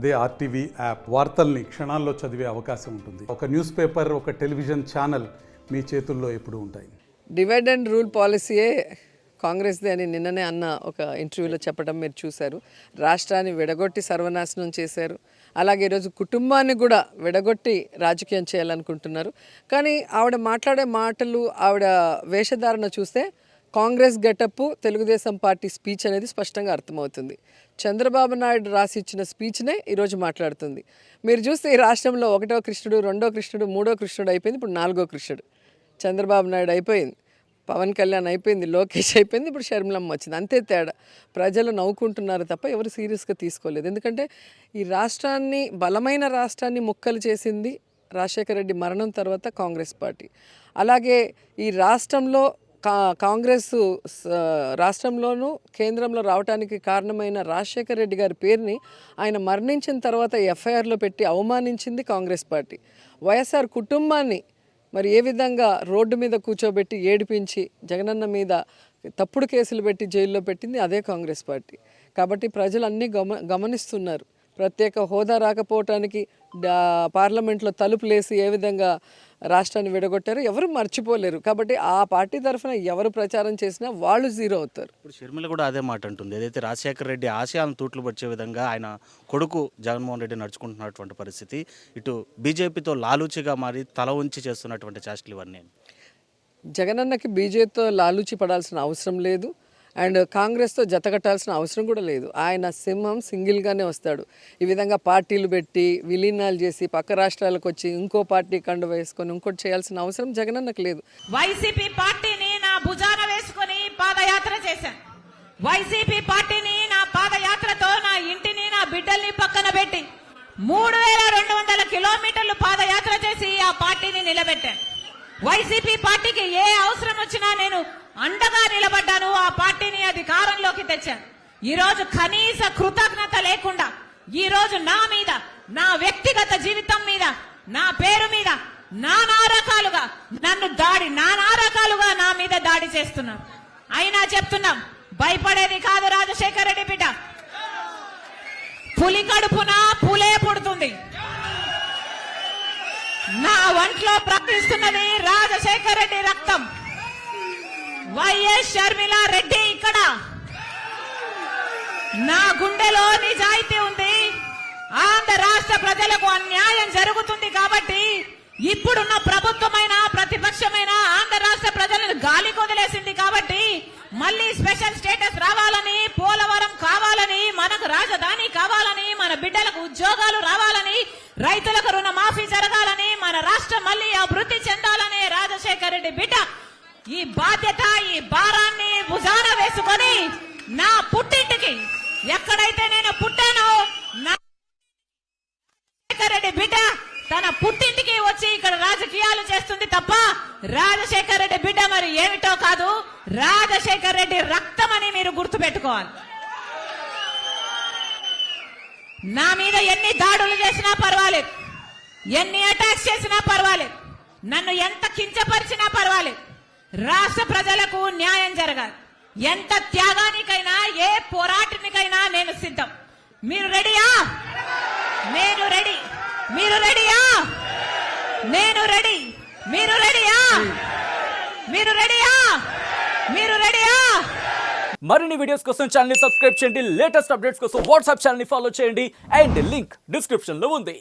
అదే RTV app వార్తల్ని క్షణాల్లో చదివే అవకాశం ఉంటుంది. ఒక న్యూస్ పేపర్, ఒక టెలివిజన్ ఛానల్ మీ చేతుల్లో ఎప్పుడూ ఉంటాయి. డివైడ్ అండ్ రూల్ పాలసీయే కాంగ్రెస్ది అని నిన్ననే అన్న ఒక ఇంటర్వ్యూలో చెప్పడం మీరు చూశారు. రాష్ట్రాన్ని విడగొట్టి సర్వనాశనం చేశారు. అలాగే ఈరోజు కుటుంబాన్ని కూడా విడగొట్టి రాజకీయం చేయాలనుకుంటున్నారు. కానీ ఆవిడ మాట్లాడే మాటలు, ఆవిడ వేషధారణ చూస్తే Congress getup, Telugu Desam party speech అనేది స్పష్టంగా అర్థమవుతుంది. చంద్రబాబు నాయుడు రాసి ఇచ్చిన స్పీచ్నే ఈరోజు మాట్లాడుతుంది. మీరు చూస్తే ఈ రాష్ట్రంలో 1వ కృష్ణుడు, 2వ కృష్ణుడు, 3వ కృష్ణుడు అయిపోయింది, ఇప్పుడు 4వ కృష్ణుడు. చంద్రబాబు నాయుడు అయిపోయింది, పవన్ కళ్యాణ్ అయిపోయింది, లోకేష్ అయిపోయింది, ఇప్పుడు షర్మిలమ్మ వచ్చింది. అంతే తేడా. ప్రజలు నవ్వుకుంటున్నారు తప్ప ఎవరు సీరియస్గా తీసుకోలేదు. ఎందుకంటే ఈ రాష్ట్రాన్ని, బలమైన రాష్ట్రాన్ని ముక్కలు చేసింది రాజశేఖర రెడ్డి మరణం తర్వాత కాంగ్రెస్ పార్టీ. అలాగే ఈ రాష్ట్రంలో కాంగ్రెస్ రాష్ట్రంలోనూ కేంద్రంలో రావడానికి కారణమైన రాజశేఖర రెడ్డి గారి పేరుని ఆయన మరణించిన తర్వాత ఎఫ్ఐఆర్లో పెట్టి అవమానించింది కాంగ్రెస్ పార్టీ. వైఎస్ఆర్ కుటుంబాన్ని మరి ఏ విధంగా రోడ్డు మీద కూర్చోబెట్టి ఏడిపించి జగనన్న మీద తప్పుడు కేసులు పెట్టి జైల్లో పెట్టింది అదే కాంగ్రెస్ పార్టీ. కాబట్టి ప్రజలు అన్నీ గమనిస్తున్నారు. ప్రత్యేక హోదా రాకపోవటానికి పార్లమెంట్లో తలుపులేసి ఏ విధంగా రాష్ట్రాన్ని విడగొట్టారో ఎవరు మర్చిపోలేరు. కాబట్టి ఆ పార్టీ తరఫున ఎవరు ప్రచారం చేసినా వాళ్ళు జీరో అవుతారు. ఇప్పుడు షర్మిల కూడా అదే మాట అంటుంది. ఏదైతే రాజశేఖర రెడ్డి ఆశయాలను తూట్లు పడిచే విధంగా ఆయన కొడుకు జగన్మోహన్ రెడ్డి నడుచుకుంటున్నటువంటి పరిస్థితి, ఇటు బీజేపీతో లాలూచిగా మారి తల ఉంచి చేస్తున్నటువంటి చేష్టలు ఇవన్నీ. జగనన్నకి బీజేపీతో లాలూచి పడాల్సిన అవసరం లేదు, అండ్ కాంగ్రెస్తో జతకట్టాల్సిన అవసరం కూడా లేదు. ఆయన సింహం సింగిల్గానే వస్తాడు. ఈ విధంగా పార్టీలు పెట్టి విలీనాలు చేసి పక్క రాష్ట్రాలకు వచ్చి ఇంకో పార్టీ కండు వేసుకొని ఇంకోటి చేయాల్సిన అవసరం జగనన్నకు లేదు. వైసీపీ పార్టీని నా భుజాన వేసుకొని పాదయాత్ర చేశాను. వైసీపీ పార్టీని నా పాదయాత్రతో నా ఇంటిని, నా బిడ్డల్ని పక్కన పెట్టి 3200 కిలోమీటర్లు పాదయాత్ర చేసి ఆ పార్టీని నిలబెట్టాను. వైసీపీ పార్టీకి ఏ అవసరం వచ్చినా నేను అండగా నిలబడ్డాను. ఆ పార్టీని అధికారంలోకి తెచ్చాను. ఈ రోజు కనీస కృతజ్ఞత లేకుండా ఈ రోజు నా మీద, నా వ్యక్తిగత జీవితం మీద, నా పేరు మీద నానా రకాలుగా నా మీద దాడి చేస్తున్నారు. అయినా చెప్తున్నాం, భయపడేది కాదు రాజశేఖర రెడ్డి బిడ్డ. పులి కడుపున పులే పుడుతుంది. నా ఒంట్లో ప్రవహిస్తున్నది రాజశేఖర రెడ్డి రక్తం. వైఎస్ షర్మిల రెడ్డి ఇక్కడ. నా గుండెలో నిజాయితీ ఉంది. ఆంధ్ర రాష్ట్ర ప్రజలకు అన్యాయం జరుగుతుంది కాబట్టి ఇప్పుడున్న ప్రభుత్వమైన ప్రతిపక్షమైన ఆంధ్ర రాష్ట్ర ప్రజలను గాలి కొదిలేసింది కాబట్టి మళ్ళీ స్పెషల్ స్టేటస్ రావాలని, పోలవరం కావాలని, మనకు రాజధాని కావాలని, మన బిడ్డలకు ఉద్యోగాలు రావాలని, రైతులకు రుణమాఫీ జరగాలని, మన రాష్ట్రం మళ్ళీ అభివృద్ధి చెందాలని రాజశేఖర రెడ్డి బిడ్డ ఈ బాధ్యత, ఈ భారాన్ని భుజాన వేసుకొని నా పుట్టింటికి, ఎక్కడైతే నేను పుట్టానో రాజశేఖర రెడ్డి బిడ్డ తన పుట్టింటికి వచ్చి ఇక్కడ రాజకీయాలు చేస్తుంది తప్ప రాజశేఖర రెడ్డి బిడ్డ మరి ఏమిటో కాదు, రాజశేఖర రెడ్డి రక్తం అని మీరు గుర్తుపెట్టుకోవాలి. నా మీద ఎన్ని దాడులు చేసినా పర్వాలేదు, ఎన్ని అటాక్స్ చేసినా పర్వాలేదు, నన్ను ఎంత కించపరిచినా పర్వాలేదు, రాష్ట్ర ప్రజలకు న్యాయం జరగాలి. ఎంత త్యాగానికైనా, ఏ పోరాటానికైనా నేను సిద్ధం. మీరు రెడీయా? నేను రెడీ. మీరు రెడీయా? నేను రెడీ. మీరు రెడీయా? మీరు రెడీయా? మీరు రెడీయా? మరిన్ని వీడియోస్ కోసం ఛానల్ ని సబ్స్క్రైబ్ చేయండి. లేటెస్ట్ అప్డేట్స్ కోసం వాట్సాప్ ఛానల్ ని ఫాలో చేయండి. అండ్ లింక్ డిస్క్రిప్షన్ లో ఉంది.